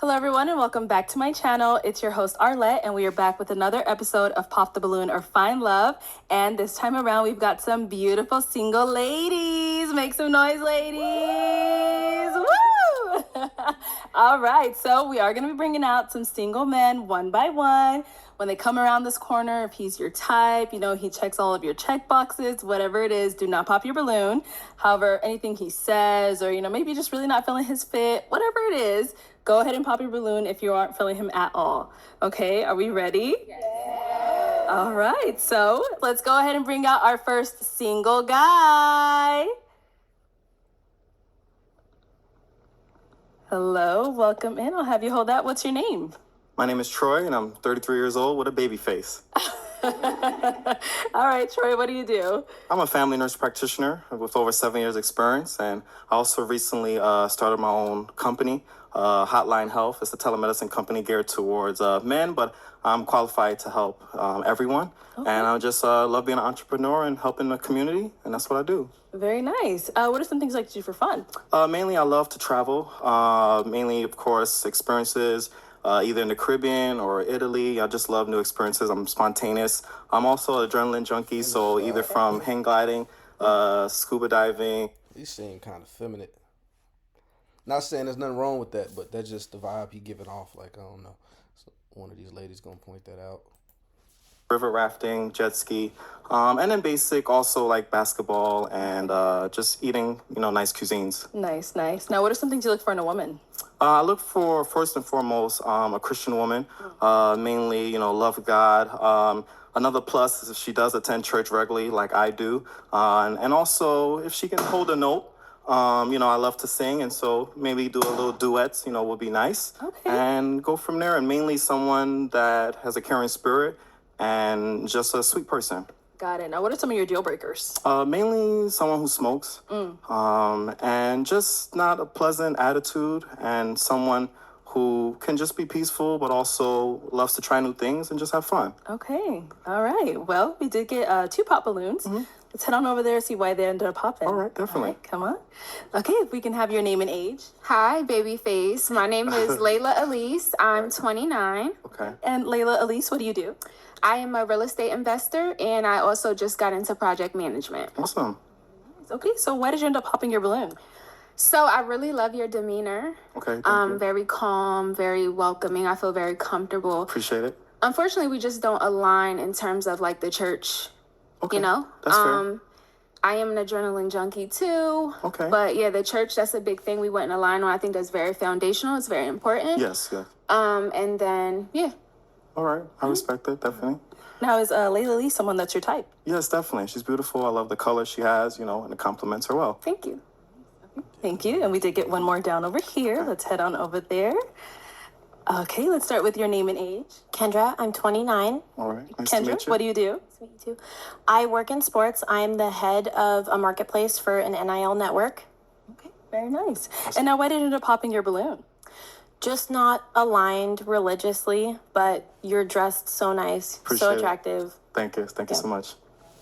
Hello everyone and welcome back to my channel. It's your host Arlette and we are back with another episode of Pop the Balloon or Find Love. And this time around we've got some beautiful single ladies. Make some noise, ladies. Woo! All right, so we are going to be bringing out some single men one by one. When they come around this corner, if he's your type, you know, he checks all of your check boxes, whatever it is, do not pop your balloon. However, anything he says or, you know, maybe just really not feeling his fit, whatever it is, go ahead and pop your balloon if you aren't feeling him at all. Okay, are we ready? Yes. All right, so let's go ahead and bring out our first single guy. Hello, welcome in. I'll have you hold that. What's your name? My name is Troy, and I'm 33 years old with a baby face. All right, Troy, what do you do? I'm a family nurse practitioner with over 7 years experience, and I also recently started my own company, Hotline Health. It's a telemedicine company geared towards men, but I'm qualified to help everyone. Okay. And I just love being an entrepreneur and helping the community, and that's what I do. Very nice. What are some things you like to do for fun? Mainly, I love to travel. Mainly, of course, experiences. Either in the Caribbean or Italy. I just love new experiences. I'm spontaneous. I'm also an adrenaline junkie, so either from hang gliding, scuba diving. He seem kind of feminine. Not saying there's nothing wrong with that, but that's just the vibe he giving off. Like, I don't know. So one of these ladies gonna point that out. River rafting, jet ski, and then basic also like basketball and just eating, you know, nice cuisines. Nice, nice. Now, what are some things you look for in a woman? I look for, first and foremost, a Christian woman, mainly, you know, love God. Another plus is if she does attend church regularly like I do. And also if she can hold a note. You know, I love to sing, and so maybe do a little duets, you know, would be nice. Okay. And go from there, and mainly someone that has a caring spirit and just a sweet person. Got it. Now, what are some of your deal breakers? Mainly someone who smokes, and just not a pleasant attitude, and someone who can just be peaceful, but also loves to try new things and just have fun. Okay. All right. Well, we did get 2 pop balloons. Mm-hmm. Let's head on over there and see why they ended up popping. All right, definitely. All right, come on. Okay, if we can have your name and age. Hi, babyface. My name is Layla Elise. I'm 29. Okay. And Layla Elise, what do you do? I am a real estate investor, and I also just got into project management. Awesome. Okay, so why did you end up popping your balloon? So I really love your demeanor. Okay, thank you. Very calm, very welcoming. I feel very comfortable. Appreciate it. Unfortunately, we just don't align in terms of like the church, okay. You know? That's fair. I am an adrenaline junkie too. Okay. But yeah, the church, that's a big thing we wouldn't align on. I think that's very foundational. It's very important. Yes, yeah. And then, yeah. All right, I respect it, definitely. Now, is Layla Lee someone that's your type? Yes, definitely. She's beautiful. I love the color she has, you know, and it compliments her well. Thank you. Thank you. And we did get one more down over here. Let's head on over there. Okay, let's start with your name and age. Kendra, I'm 29. All right. Nice Kendra, to meet you. what do you do? Nice to meet you too. I work in sports. I'm the head of a marketplace for an NIL network. Okay, very nice. And now, why did you end up popping your balloon? Just not aligned religiously, but you're dressed so nice, Appreciate so it. attractive. Thank you. Thank you so much.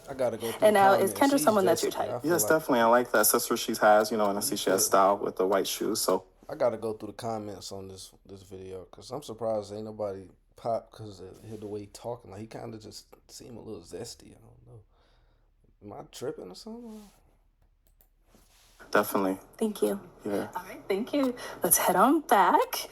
I gotta go through And the now, is comments. Kendra She's someone that's just- your type? I feel Yes, like definitely. I like the accessories she has, you know, and I see she has style with the white shoes, so. I gotta go through the comments on this video because I'm surprised ain't nobody pop because of the way he talking. Like he kind of just seem a little zesty. I don't know. Am I tripping or something? Definitely. Thank you. Yeah. All right, thank you. Let's head on back.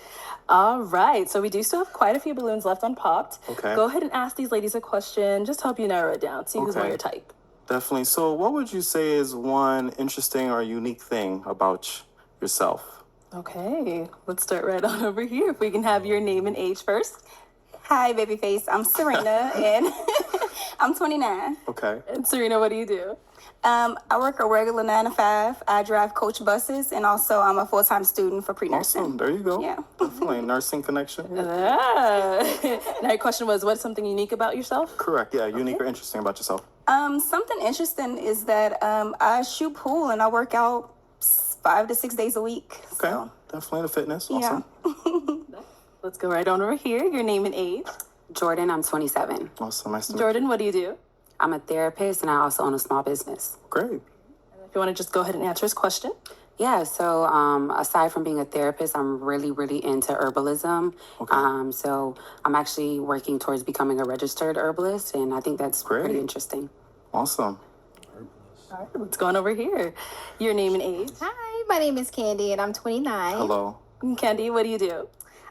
All right, so we do still have quite a few balloons left unpopped. Okay. Go ahead and ask these ladies a question. Just help you narrow it down. See who's more Okay. your type. Definitely. So what would you say is one interesting or unique thing about yourself? Okay, let's start right on over here. If we can have your name and age first. Hi, babyface. I'm Serena, and I'm 29. Okay. And Serena, what do you do? I work a regular 9 to 5. I drive coach buses, and also I'm a full-time student for pre-nursing. Awesome. There you go. Yeah. Definitely. Nursing connection. Ah. Now your question was, what's something unique about yourself? Correct. Yeah. Unique or interesting about yourself. Something interesting is that I shoot pool, and I work out 5 to 6 days a week. Okay. So, Definitely the fitness. yeah. Awesome. Let's go right on over here. Your name and age. Jordan, I'm 27. Awesome. Nice to meet Jordan, what do you do? I'm a therapist and I also own a small business. you. Great. If you want to just go ahead and answer his question. Yeah, so aside from being a therapist, I'm really, really into herbalism. So I'm actually working towards becoming a registered herbalist, and I think that's pretty Great. interesting. Awesome. All right, what's going over here? Your name and age. Hi, my name is Candy and I'm 29. Hello. Candy, what do you do?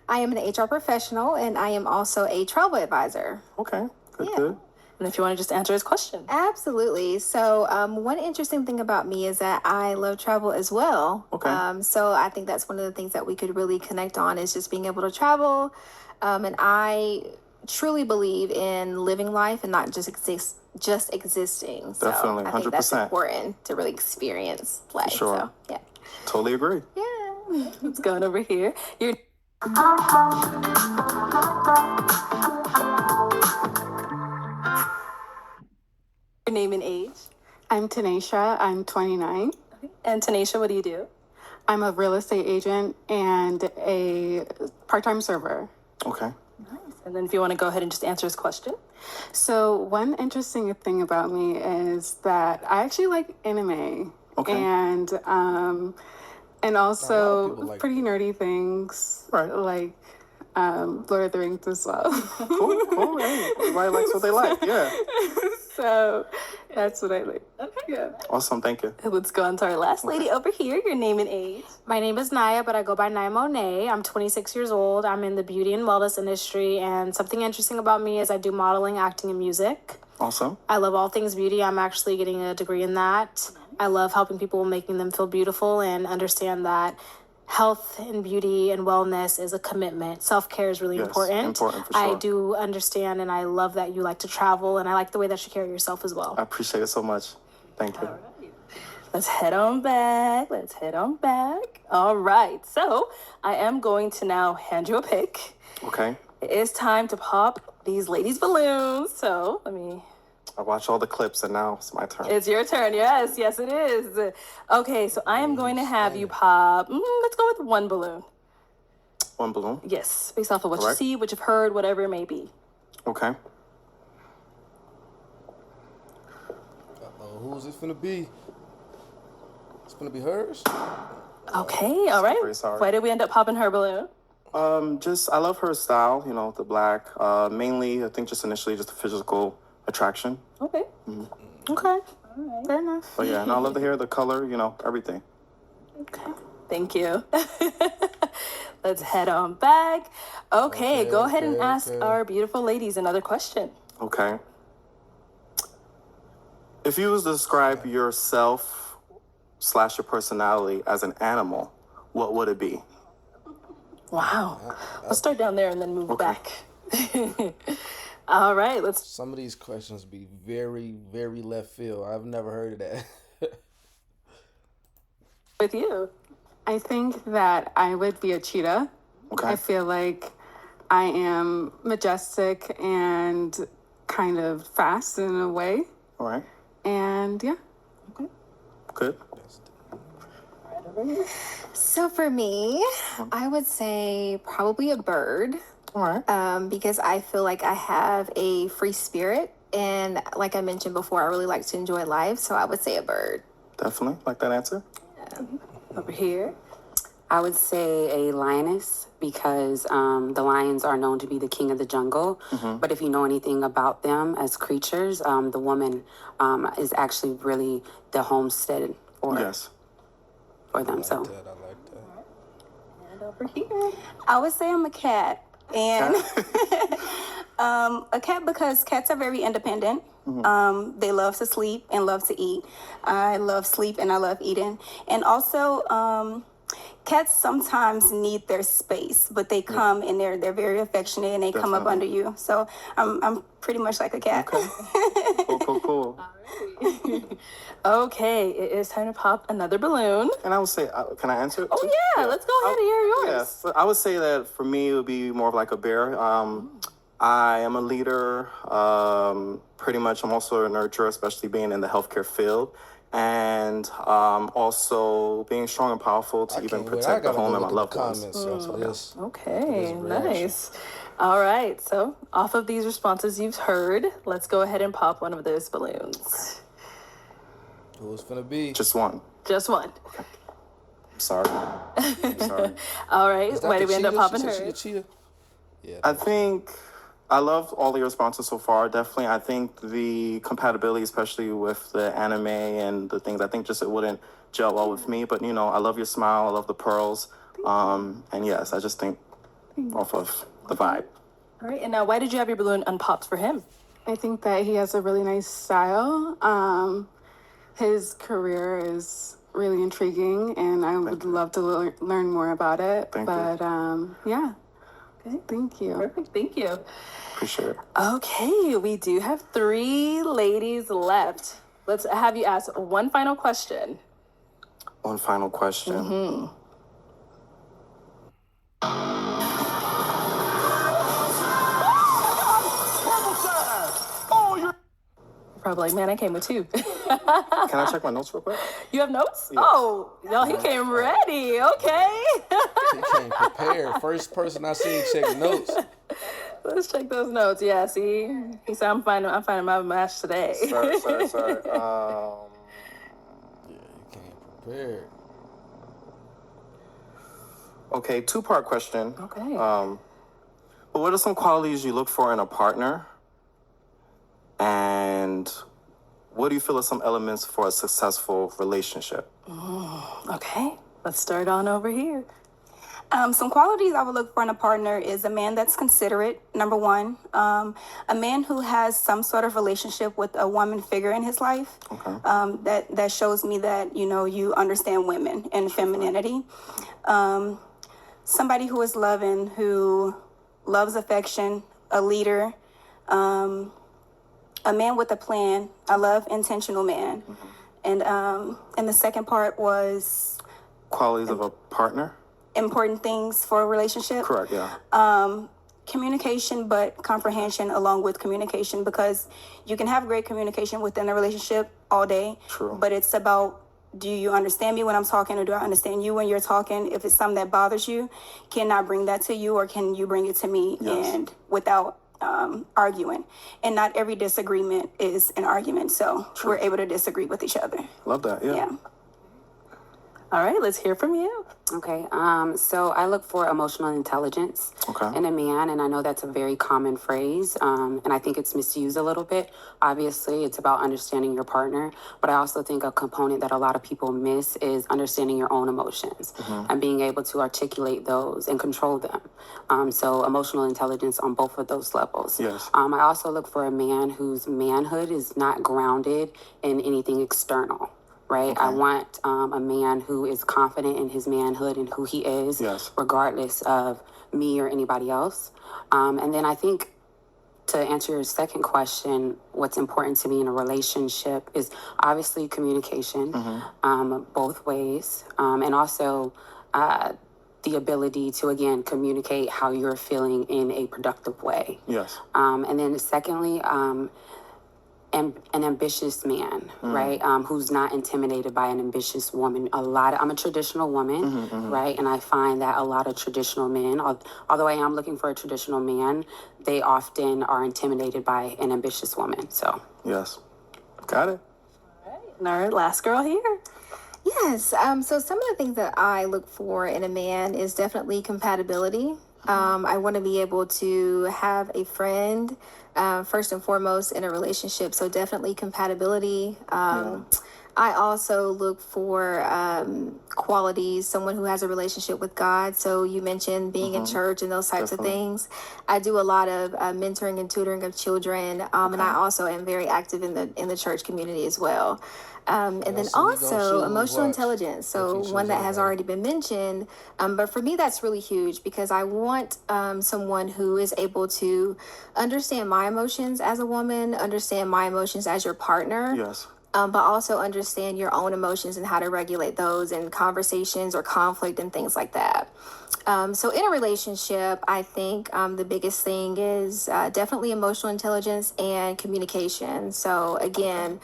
I am an HR professional and I am also a travel advisor. Okay. Good, Yeah. good. And if you want to just answer his question. Absolutely. So, one interesting thing about me is that I love travel as well. Okay. So I think that's one of the things that we could really connect on is just being able to travel. And I truly believe in living life and not just existing. So Definitely, I think that's 100%. important to really experience life. sure. So, yeah. Totally agree. Yeah. What's going over here? Your name and age. I'm Tanisha. I'm 29. And Tanisha, what do you do? I'm a real estate agent and a part-time server. Okay. And then if you want to go ahead and just answer his question. So one interesting thing about me is that I actually like anime. Okay. And people also like pretty nerdy things. Right. Like Lord of the Rings as well. Cool, cool. Hey, everybody likes what they like. Yeah. So that's what I like. Okay. Yeah. Awesome. Thank you. Let's go on to our last lady over here. Your name and age. My name is Naya, but I go by Naya Monet. I'm 26 years old. I'm in the beauty and wellness industry, and something interesting about me is I do modeling, acting, and music. Awesome. I love all things beauty. I'm actually getting a degree in that. I love helping people, making them feel beautiful, and understand that health and beauty and wellness is a commitment. Self-care is really Yes, important. important for I sure. do understand, and I love that you like to travel, and I like the way that you carry yourself as well. I appreciate it so much. Thank you. Let's head on back. Let's head on back. All right. So I am going to now hand you a pick. Okay. It is time to pop these ladies' balloons. So I watched all the clips and now it's my turn. it's your turn. Yes, yes, it is. Okay, so I am going to have you pop. Let's go with one balloon. One balloon. Yes, based off of what you Correct. see, what you've heard, whatever it may be. Okay. Who's it finna be? It's finna be hers? Okay, all right. Very sorry. Why did we end up popping her balloon? Just I love her style, you know, the black. Mainly I think just initially just the physical attraction. Okay. Okay. All right. Fair enough. But yeah, and I love the hair, the color, you know, everything. Okay. Thank you. Let's head on back. Okay, go ahead and ask our beautiful ladies another question. Okay. If you was to describe yourself / your personality as an animal, what would it be? Wow. Let's start down there and then move Okay. back. All right, let's. Some of these questions be very, very left field. I've never heard of that. With you. I think that I would be a cheetah. Okay. I feel like I am majestic and kind of fast in a way. All right. And yeah. Good. So for me, I would say probably a bird. All right. Because I feel like I have a free spirit. And like I mentioned before, I really like to enjoy life. So I would say a bird. Definitely like that answer. Over here. I would say a lioness because the lions are known to be the king of the jungle. But if you know anything about them as creatures, the woman is actually really the homestead for Yes. for them. So I like that. And over here. I would say I'm a cat. And a cat because cats are very independent. They love to sleep and love to eat. I love sleep and I love eating. And also, cats sometimes need their space, but they come and they're very affectionate and they come up under you. So I'm pretty much like a cat. Cool. Okay, it is time to pop another balloon. And I would say, can I answer it? Oh too? yeah, let's go ahead and hear yours. Yeah, so I would say that for me, it would be more of like a bear. I am a leader. Pretty much, I'm also a nurturer, especially being in the healthcare field. And also being strong and powerful to even protect the home and my loved ones. Okay, nice. All right, so off of these responses you've heard, let's go ahead and pop one of those balloons. Who's finna be? Just one. Just one. Sorry. I'm sorry. All right. Is that Why the did we end up cheetah? popping She her? said she a cheetah? Yeah. I think I love all your responses so far. Definitely, I think the compatibility, especially with the anime and the things, I think just it wouldn't gel well with me. But you know, I love your smile. I love the pearls. And yes, I just think off of the vibe. All right. And now, why did you have your balloon unpopped for him? I think that he has a really nice style. His career is really intriguing, and I would love to learn more about it. Thank you. Yeah. Okay. Thank you. Perfect. Thank you. Appreciate it. Okay. We do have 3 ladies left. Let's have you ask one final question. One final question. Probably like, man, I came with 2. Can I check my notes real quick? You have notes? Oh, no, he came ready. Okay. He came prepared. First person I seen check notes. Let's check those notes. Yeah, see? He said, I'm finding my match today. Sorry. Yeah, he came prepared. Okay, 2-part question. Okay. But what are some qualities you look for in a partner? And what do you feel are some elements for a successful relationship? Okay. Let's start on over here. Some qualities I would look for in a partner is a man that's considerate, number one. A man who has some sort of relationship with a woman figure in his life. Okay. That shows me that, you know, you understand women and femininity. Somebody who is loving, who loves affection, a leader, a man with a plan. I love intentional man. And the second part was Qualities of a partner? important things for a relationship. Correct, yeah. Communication, but comprehension along with communication, because you can have great communication within a relationship all day. True. But it's about, do you understand me when I'm talking, or do I understand you when you're talking? If it's something that bothers you, can I bring that to you, or can you bring it to me? Yes. And without arguing. And not every disagreement is an argument, so we're able to disagree with each other. Love that, yeah. Yeah. All right, let's hear from you. Okay, so I look for emotional intelligence Okay. in a man, and I know that's a very common phrase, and I think it's misused a little bit. Obviously, it's about understanding your partner, but I also think a component that a lot of people miss is understanding your own emotions and being able to articulate those and control them. So emotional intelligence on both of those levels. Yes. I also look for a man whose manhood is not grounded in anything external. Right. I want a man who is confident in his manhood and who he is, Yes. regardless of me or anybody else. And then I think, to answer your second question, what's important to me in a relationship is obviously communication, both ways, and also the ability to, again, communicate how you're feeling in a productive way. Yes. And then secondly, an ambitious man, right? Who's not intimidated by an ambitious woman. I'm a traditional woman, right? And I find that a lot of traditional men, although I am looking for a traditional man, they often are intimidated by an ambitious woman. So, Yes. Got it. All right, last girl here. Yes. So some of the things that I look for in a man is definitely compatibility. I want to be able to have a friend, first and foremost, in a relationship. So definitely compatibility. I also look for qualities, someone who has a relationship with God. So you mentioned being in church and those types of things. I do a lot of mentoring and tutoring of children, and I also am very active in the church community as well. And then so we gonna also choose emotional what? intelligence. So If you one choose that has anybody. already been mentioned. But for me, that's really huge because I want someone who is able to understand my emotions as a woman, understand my emotions as your partner. Yes. But also understand your own emotions and how to regulate those in conversations or conflict and things like that. So in a relationship, I think the biggest thing is definitely emotional intelligence and communication. So again,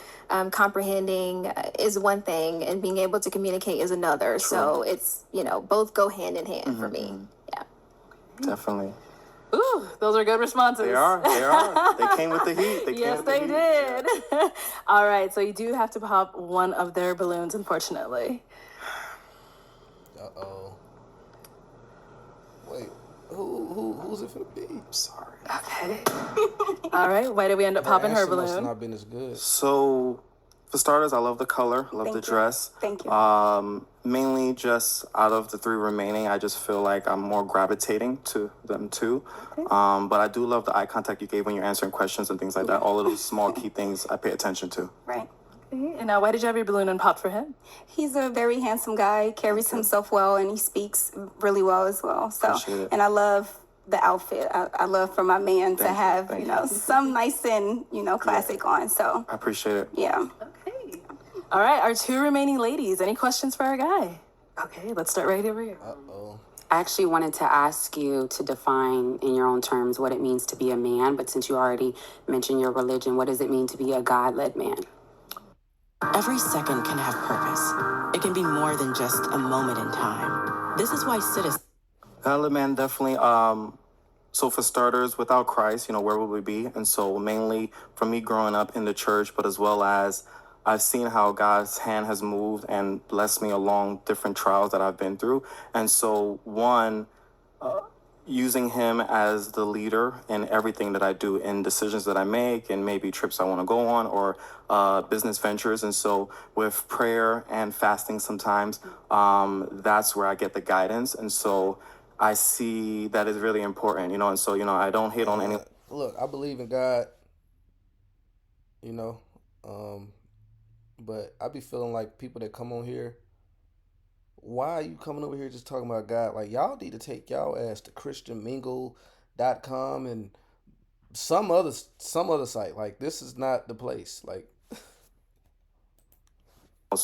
comprehending is one thing and being able to communicate is another. So it's, both go hand in hand for me. Yeah. Definitely. Ooh, those are good responses. They are. They came with the heat. Yes, they did. All right, so you do have to pop one of their balloons, unfortunately. Uh-oh. Wait, who's it finna be? Sorry. Okay. All right. Why did we end up popping her answer must balloon? not been as good. So, for starters, I love the color. I love Thank the you. dress. Thank you. Mainly just out of the 3 remaining, I just feel like I'm more gravitating to them too. But I do love the eye contact you gave when you're answering questions and things like that. All of those small key things I pay attention to. Right. And now, why did you have your balloon unpopped for him? He's a very handsome guy, carries himself well, and he speaks really well as well. So, Appreciate it. and I love the outfit. I love for my man to Thank you. have, Thank you know, some nice and, you know, classic on. So, I appreciate it. yeah. Okay. All right. Our 2 remaining ladies. Any questions for our guy? Okay. Let's start right over here. Uh-oh. I actually wanted to ask you to define in your own terms what it means to be a man, but since you already mentioned your religion, what does it mean to be a God-led man? Every second can have purpose. It can be more than just a moment in time. This is why citizens... Godly man, definitely. So for starters, without Christ, you know, where would we be? And so mainly for me growing up in the church, but as well as I've seen how God's hand has moved and blessed me along different trials that I've been through. And so using him as the leader in everything that I do, in decisions that I make, and maybe trips I want to go on, or business ventures. And so with prayer and fasting sometimes, that's where I get the guidance. And so I see that is really important, you know. And so, you know, I don't hate on any. Look, I believe in God, you know, but I be feeling like people that come on here, why are you coming over here just talking about God? Like, y'all need to take y'all ass to christianmingle.com and some other site. Like, this is not the place. Like,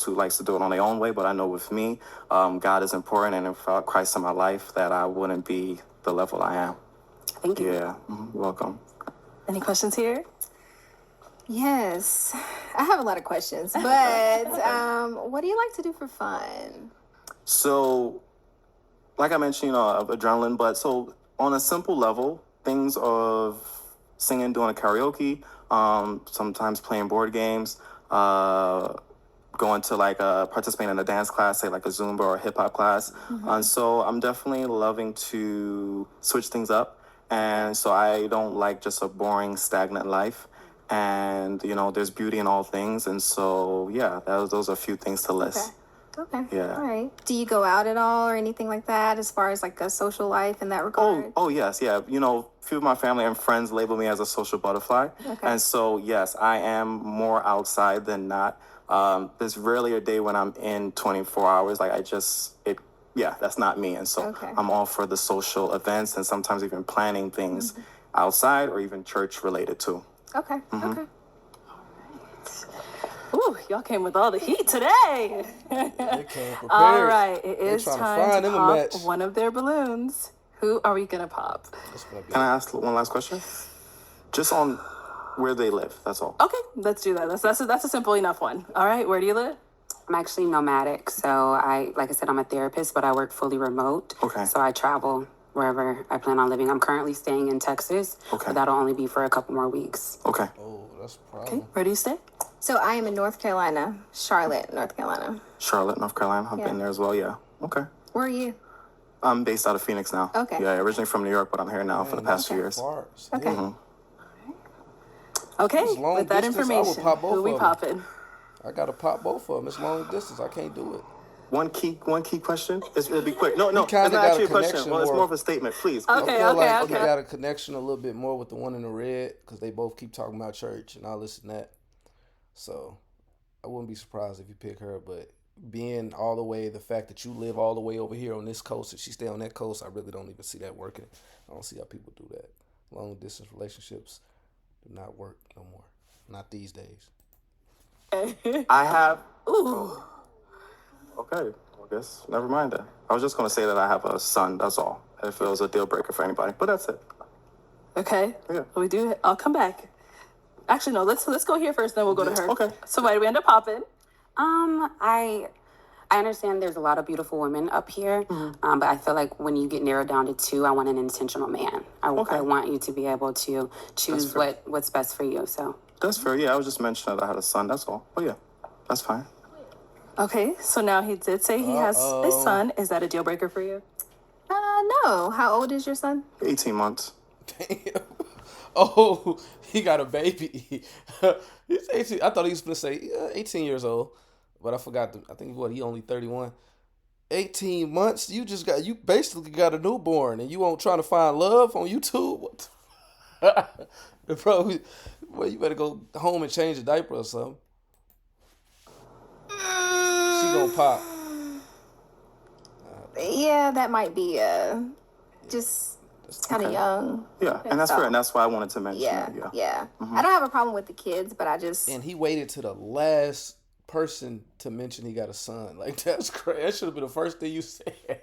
Who likes to do it on their own way, but I know with me, God is important, and without Christ in my life, that I wouldn't be the level I am. Thank you. Yeah, you're welcome. Any questions here? Yes, I have a lot of questions, but what do you like to do for fun? So, like I mentioned, you know, of adrenaline, but so on a simple level, things of singing, doing a karaoke, sometimes playing board games, going to like participating in a dance class, say like a Zumba or a hip hop class. And so I'm definitely loving to switch things up. And so I don't like just a boring, stagnant life. And, you know, there's beauty in all things. And so, yeah, those are a few things to list. Okay. Yeah. All right. Do you go out at all or anything like that as far as like a social life in that regard? Oh, yes, yeah. You know, a few of my family and friends label me as a social butterfly. Okay. And so, yes, I am more outside than not. There's rarely a day when I'm in 24 hours. Like, that's not me. And so Okay. I'm all for the social events and sometimes even planning things outside or even church related too. Okay. Okay. Ooh, y'all came with all the heat today. they came prepared. All right, it They is tryna time find to them a pop match. one of their balloons. Who are we gonna pop? It's gonna be Can I ask one last question? Just on where they live, that's all. Okay, let's do that. That's a simple enough one. All right, where do you live? I'm actually nomadic, so like I said, I'm a therapist, but I work fully remote. Okay. So I travel wherever I plan on living. I'm currently staying in Texas, Okay. but that'll only be for a couple more weeks. Okay. Oh, that's a Okay, problem. where do you stay? So I am in North Carolina, Charlotte, North Carolina. Charlotte, North Carolina. I've been there as well, yeah. Okay. Where are you? I'm based out of Phoenix now. Okay. Yeah, originally from New York, but I'm here now for the past few years. Far. Okay. Okay, It's long with that distance, I would information, pop both who we of 'em. popping? I gotta pop both of them. It's long distance. I can't do it. One key question. It'll be quick. No, it's kinda not got actually a a question. connection Well, it's more. more of a statement. Please. I Okay, feel like okay. you got a connection a little bit more with the one in the red because they both keep talking about church and all this and that. So I wouldn't be surprised if you pick her, but being all the way, the fact that you live all the way over here on this coast and she stay on that coast, I really don't even see that working. I don't see how people do that. Long distance relationships do not work no more. Not these days. I have. Ooh. Okay. I guess never mind then. I was just gonna say that I have a son. That's all. If it was a deal breaker for anybody, but that's it. Okay. Yeah. We do. I'll come back. Actually, no. Let's go here first, then we'll go to her. Okay. So why do we end up popping? I understand there's a lot of beautiful women up here, but I feel like when you get narrowed down to 2, I want an intentional man. I want you to be able to choose what's best for you. So That's fair. Yeah, I was just mentioning that I had a son. That's all. But yeah, that's fine. Okay, so now he did say he has a son. Is that a deal breaker for you? No. How old is your son? 18 months. Damn. Oh, he got a baby. He's 18. I thought he was going to say 18 years old, but I forgot. I think he only 31. 18 months. You basically got a newborn, and you won't trying to find love on YouTube. What bro, well, you better go home and change a diaper or something. She gonna pop. Yeah, that might be just kind of young. Yeah, and that's fair, and that's why I wanted to mention Yeah, it. yeah. I don't have a problem with the kids, but I just... And he waited to the last person to mention he got a son. Like, that's crazy. That should have been the first thing you said.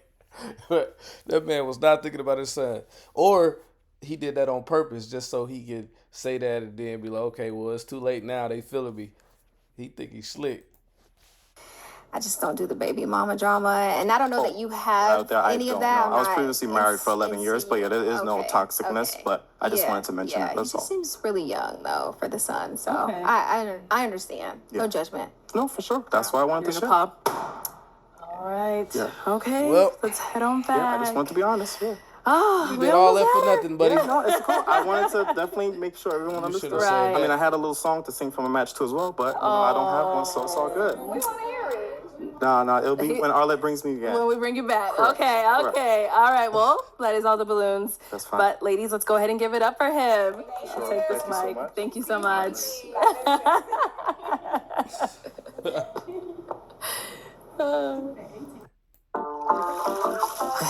But that man was not thinking about his son. Or he did that on purpose just so he could say that and then be like, okay, well, it's too late now. They feeling me. He think he's slick. I just don't do the baby mama drama, and I don't know that you have any of that. I was previously married for 11 years, but yeah, there is no toxicness. But I just wanted to mention it. That's he all. just seems really young though for the son, so I understand. No judgment. No, for sure. That's why I wanted to share. Pop. All right. Yeah. Okay. Well, let's head on back. Yeah, I just wanted to be honest. Yeah. Oh, You did all that for nothing, buddy. Yeah, no, it's cool. I wanted to definitely make sure everyone understood. should've said I mean, I had a little song to sing from a match too as well, but I don't have one, so it's all good. We want to hear it. No, it'll be when Arlette brings me again. When we bring you back. Correct. Okay. All right. Well, that is all the balloons. That's fine. But ladies, let's go ahead and give it up for him. Sure. Take this Thank you so much. Thank you so much.